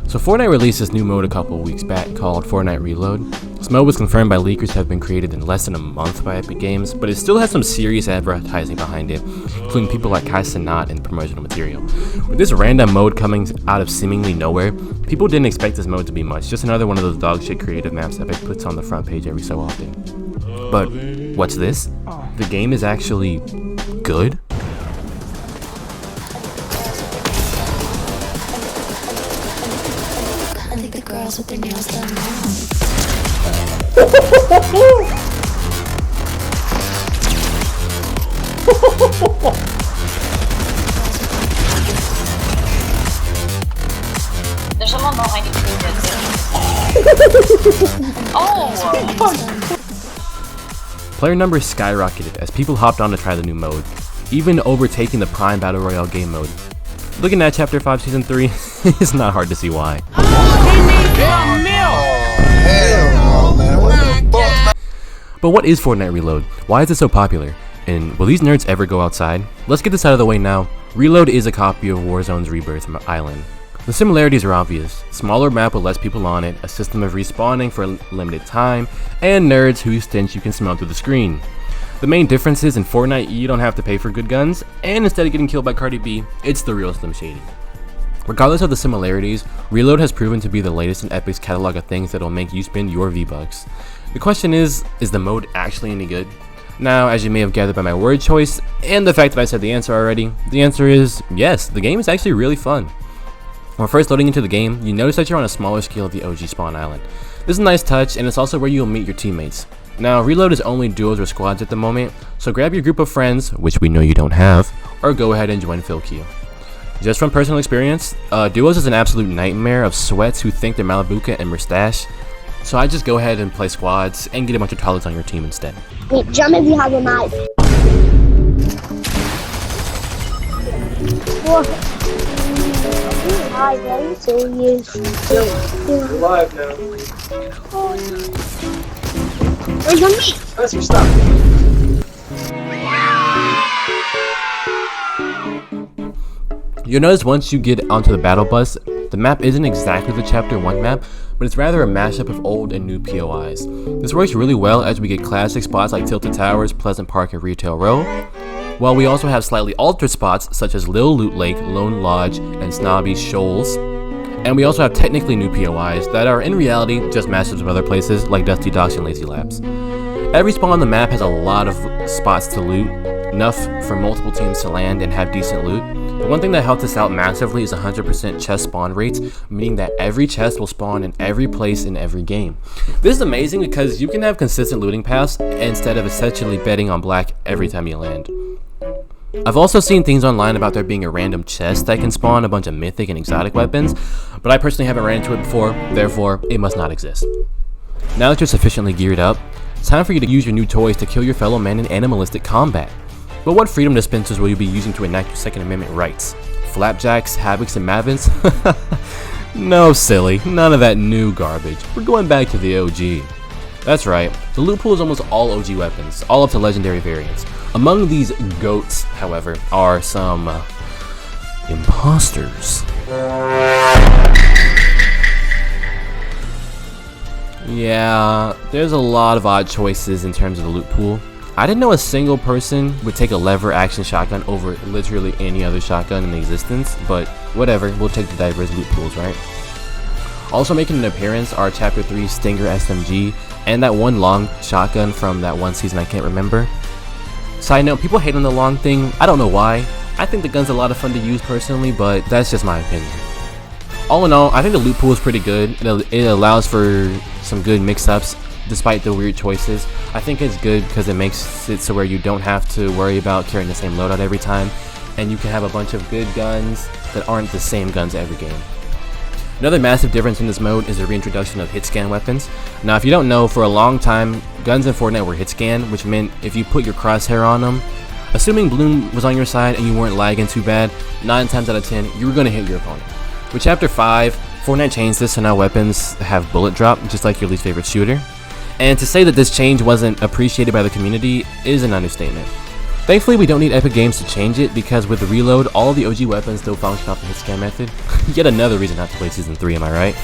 So Fortnite released this new mode a couple weeks back called Fortnite Reload. This mode was confirmed by leakers to have been created in less than a month by Epic Games, but it still has some serious advertising behind it, including people like Kai Cenat in promotional material. With this random mode coming out of seemingly nowhere, people didn't expect this mode to be much, just another one of those dog shit creative maps Epic puts on the front page every so often. But what's this? The game is actually good? I think the girls with their nails done now. There's someone behind you too, Oh! Player numbers skyrocketed as people hopped on to try the new mode, even overtaking the prime Battle Royale game mode. Looking at Chapter 5 Season 3, it's not hard to see why. But what is Fortnite Reload? Why is it so popular? And will these nerds ever go outside? Let's get this out of the way now. Reload is a copy of Warzone's Rebirth Island. The similarities are obvious. Smaller map with less people on it, a system of respawning for a limited time, and nerds whose stench you can smell through the screen. The main difference is in Fortnite you don't have to pay for good guns, and instead of getting killed by Cardi B, it's the real Slim Shady. Regardless of the similarities, Reload has proven to be the latest in Epic's catalog of things that'll make you spend your V-Bucks. The question is the mode actually any good? Now, as you may have gathered by my word choice, and the fact that I said the answer already, the answer is yes, the game is actually really fun. When first loading into the game, you notice that you're on a smaller scale of the OG spawn island. This is a nice touch, and it's also where you'll meet your teammates. Now, Reload is only duos or squads at the moment, so grab your group of friends, which we know you don't have, or go ahead and join Phil Q. Just from personal experience, duos is an absolute nightmare of sweats who think they're Malabuka and Mustache, so I just go ahead and play squads and get a bunch of toilets on your team instead. Wait, jump if you have a knife. Hi, I'm serious. You're live now. Where's your meat? That's your stuff. You'll notice once you get onto the battle bus, the map isn't exactly the Chapter 1 map, but it's rather a mashup of old and new POIs. This works really well as we get classic spots like Tilted Towers, Pleasant Park, and Retail Row, while we also have slightly altered spots such as Lil Loot Lake, Lone Lodge, and Snobby Shoals. And we also have technically new POIs that are in reality just mashups of other places like Dusty Docks and Lazy Labs. Every spawn on the map has a lot of spots to loot, enough for multiple teams to land and have decent loot. But one thing that helped us out massively is 100% chest spawn rates, meaning that every chest will spawn in every place in every game. This is amazing because you can have consistent looting paths instead of essentially betting on black every time you land. I've also seen things online about there being a random chest that can spawn a bunch of mythic and exotic weapons, but I personally haven't ran into it before, therefore it must not exist. Now that you're sufficiently geared up, it's time for you to use your new toys to kill your fellow men in animalistic combat. But what freedom dispensers will you be using to enact your Second Amendment rights? Flapjacks, Havocs, and Mavins? No, silly, none of that new garbage. We're going back to the OG. That's right, the loot pool is almost all OG weapons, all up to legendary variants. Among these GOATs, however, are some imposters. Yeah, there's a lot of odd choices in terms of the loot pool. I didn't know a single person would take a lever action shotgun over literally any other shotgun in existence, but whatever, we'll take the diverse loot pools, right? Also making an appearance are Chapter 3 Stinger SMG and that one long shotgun from that one season I can't remember. Side note, people hate on the long thing, I don't know why. I think the gun's a lot of fun to use personally, but that's just my opinion. All in all, I think the loot pool is pretty good. It allows for some good mix-ups despite the weird choices. I think it's good because it makes it so where you don't have to worry about carrying the same loadout every time, and you can have a bunch of good guns that aren't the same guns every game. Another massive difference in this mode is the reintroduction of hit scan weapons. Now if you don't know, for a long time, guns in Fortnite were hit scan, which meant if you put your crosshair on them, assuming Bloom was on your side and you weren't lagging too bad, 9 times out of 10, you were going to hit your opponent. With Chapter 5, Fortnite changed this so now weapons have bullet drop, just like your least favorite shooter. And to say that this change wasn't appreciated by the community is an understatement. Thankfully, we don't need Epic Games to change it, because with the reload, all the OG weapons still function off the hit scan method. Yet another reason not to play Season 3, am I right?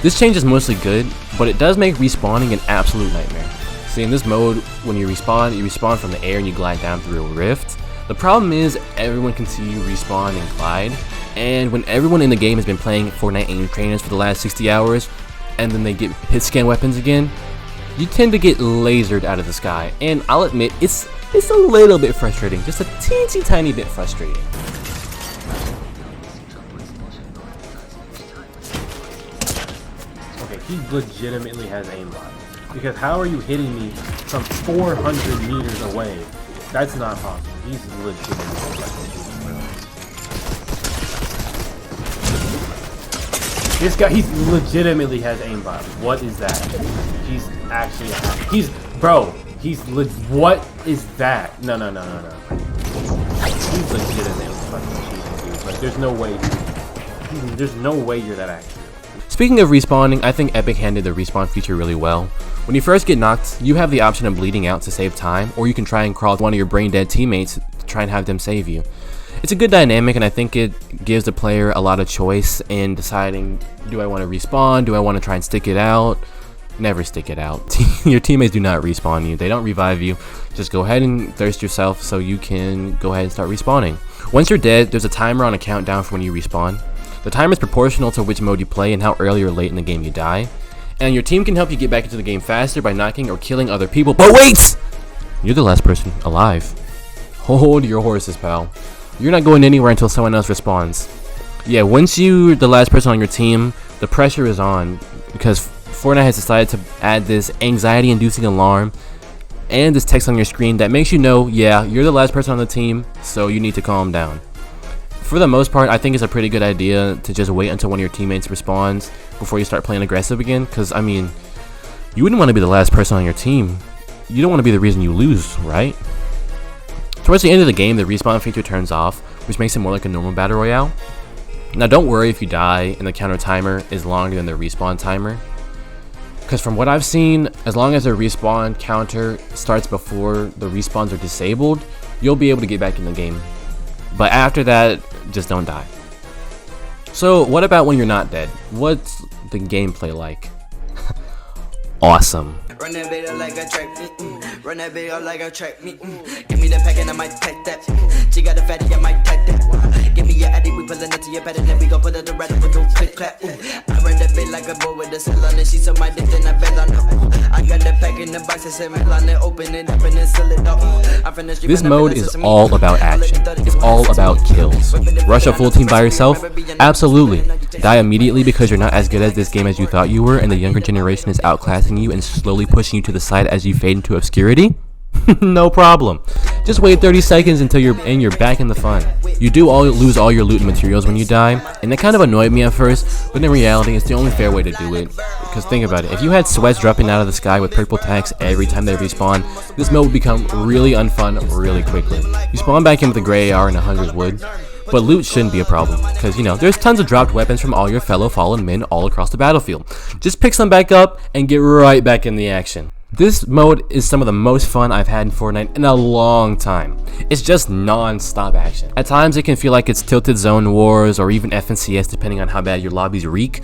This change is mostly good, but it does make respawning an absolute nightmare. See, in this mode, when you respawn from the air and you glide down through a rift. The problem is, everyone can see you respawn and glide, and when everyone in the game has been playing Fortnite aim trainers for the last 60 hours, and then they get hit scan weapons again, you tend to get lasered out of the sky, and I'll admit, it's a little bit frustrating, just a teensy tiny bit frustrating. Okay, he legitimately has aimbot. Because how are you hitting me from 400 meters away? That's not possible. He's legitimately This guy, he legitimately has aimbot. What is that? He's actually, what is that? No. He's legitimately fucking cheating, dude. Like, there's no way you're that accurate. Speaking of respawning, I think Epic handled the respawn feature really well. When you first get knocked, you have the option of bleeding out to save time, or you can try and crawl with one of your brain dead teammates to try and have them save you. It's a good dynamic, and I think it gives the player a lot of choice in deciding, do I want to respawn, do I want to try and stick it out? Never stick it out. Your teammates do not respawn you, they don't revive you. Just go ahead and thirst yourself so you can go ahead and start respawning. Once you're dead, there's a timer on a countdown for when you respawn. The timer is proportional to which mode you play and how early or late in the game you die. And your team can help you get back into the game faster by knocking or killing other people. But wait! You're the last person alive. Hold your horses, pal. You're not going anywhere until someone else respawns. Yeah, once you're the last person on your team, the pressure is on, because Fortnite has decided to add this anxiety-inducing alarm and this text on your screen that makes you know, yeah, you're the last person on the team, so you need to calm down. For the most part, I think it's a pretty good idea to just wait until one of your teammates respawns before you start playing aggressive again, because, I mean, you wouldn't want to be the last person on your team. You don't want to be the reason you lose, right? Towards the end of the game, the respawn feature turns off, which makes it more like a normal battle royale. Now, don't worry if you die and the counter timer is longer than the respawn timer, because from what I've seen, as long as the respawn counter starts before the respawns are disabled, you'll be able to get back in the game. But after that, just don't die. So what about when you're not dead? What's the gameplay like? Awesome. Run that bit like a track, run that bit like a track, give me the pack and I might pack that. She got a fatty, I might pack that. Give me your addy, we pullin' it to your pattern, then we gon' put it to red with no click clap. I run that bit like a boy with a cell on it, she so my dick, then I bet on her. I got the pack in the box, I said, on it, open it up and then seal it up. This mode is all about action. It's all about kills. Rush a full team by yourself? Absolutely. Die immediately because you're not as good at this game as you thought you were, and the younger generation is outclassing you and slowly pushing you to the side as you fade into obscurity? No problem. Just wait 30 seconds until you're back in the fun. You do lose all your loot and materials when you die, and that kind of annoyed me at first, but in reality it's the only fair way to do it. Because think about it, if you had sweats dropping out of the sky with purple tags every time they respawn, this mode would become really unfun really quickly. You spawn back in with a gray AR and a 100 wood, but loot shouldn't be a problem, because you know, there's tons of dropped weapons from all your fellow fallen men all across the battlefield. Just pick some back up and get right back in the action. This mode is some of the most fun I've had in Fortnite in a long time. It's just non-stop action. At times it can feel like it's Tilted Zone Wars or even FNCS depending on how bad your lobbies reek,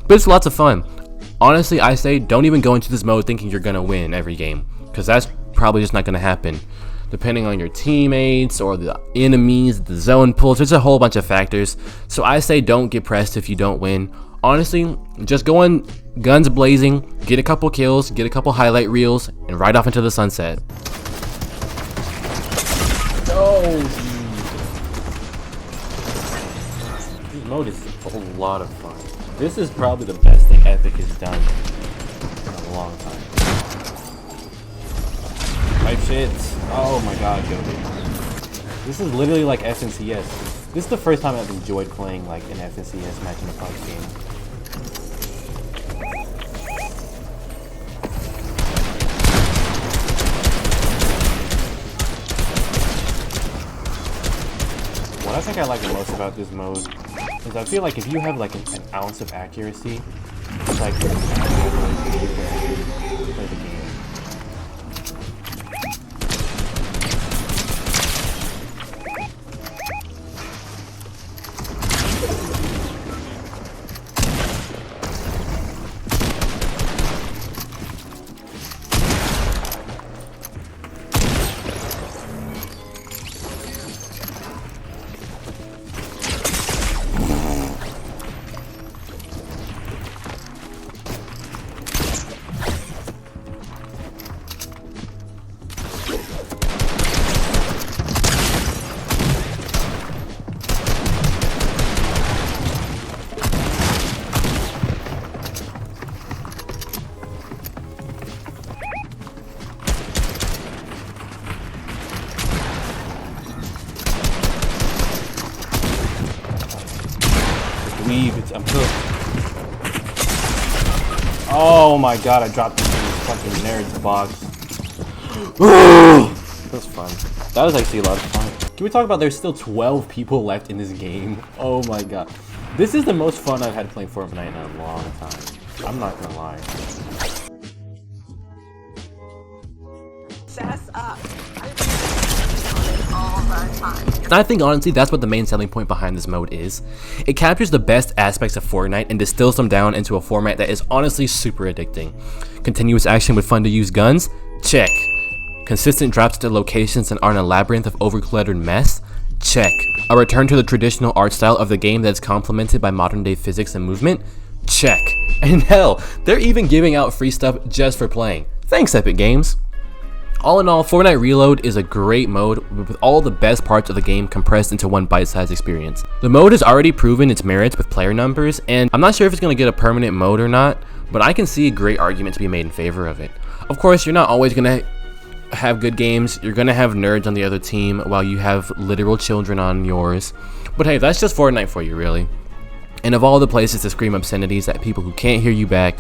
but it's lots of fun. Honestly, I say don't even go into this mode thinking you're gonna win every game, because that's probably just not gonna happen. Depending on your teammates or the enemies, the zone pulls, there's a whole bunch of factors. So I say don't get pressed if you don't win. Honestly, just go in guns blazing, get a couple kills, get a couple highlight reels, and ride off into the sunset. Oh, this mode is a lot of fun. This is probably the best thing Epic has done in a long time. Type shit. Oh my god, Joker. This is literally like FNCS. This is the first time I've enjoyed playing like an FNCS match in a punch game. What I think I like the most about this mode is I feel like if you have like an ounce of accuracy, it's like play the game. Oh my god, I dropped this in this fucking nerd's box. That was fun. That was actually a lot of fun. Can we talk about there's still 12 people left in this game? Oh my god. This is the most fun I've had playing Fortnite in a long time. I'm not gonna lie. And I think honestly that's what the main selling point behind this mode is. It captures the best aspects of Fortnite and distills them down into a format that is honestly super addicting. Continuous action with fun to use guns? Check. Consistent drops to locations that aren't a labyrinth of overcluttered mess? Check. A return to the traditional art style of the game that's complemented by modern day physics and movement? Check. And hell, they're even giving out free stuff just for playing. Thanks, Epic Games. All in all, Fortnite Reload is a great mode with all the best parts of the game compressed into one bite-sized experience. The mode has already proven its merits with player numbers, and I'm not sure if it's going to get a permanent mode or not, but I can see a great argument to be made in favor of it. Of course, you're not always going to have good games. You're going to have nerds on the other team while you have literal children on yours. But hey, that's just Fortnite for you, really. And of all the places to scream obscenities at people who can't hear you back,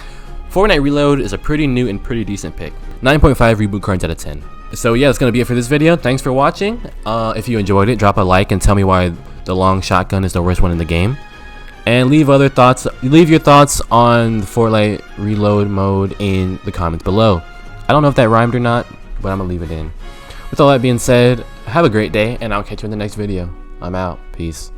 Fortnite Reload is a pretty new and pretty decent pick. 9.5 reboot cards out of 10. So yeah, that's going to be it for this video. Thanks for watching. If you enjoyed it, drop a like and tell me why the long shotgun is the worst one in the game. And leave your thoughts on the Fortnite Reload mode in the comments below. I don't know if that rhymed or not, but I'm going to leave it in. With all that being said, have a great day, and I'll catch you in the next video. I'm out. Peace.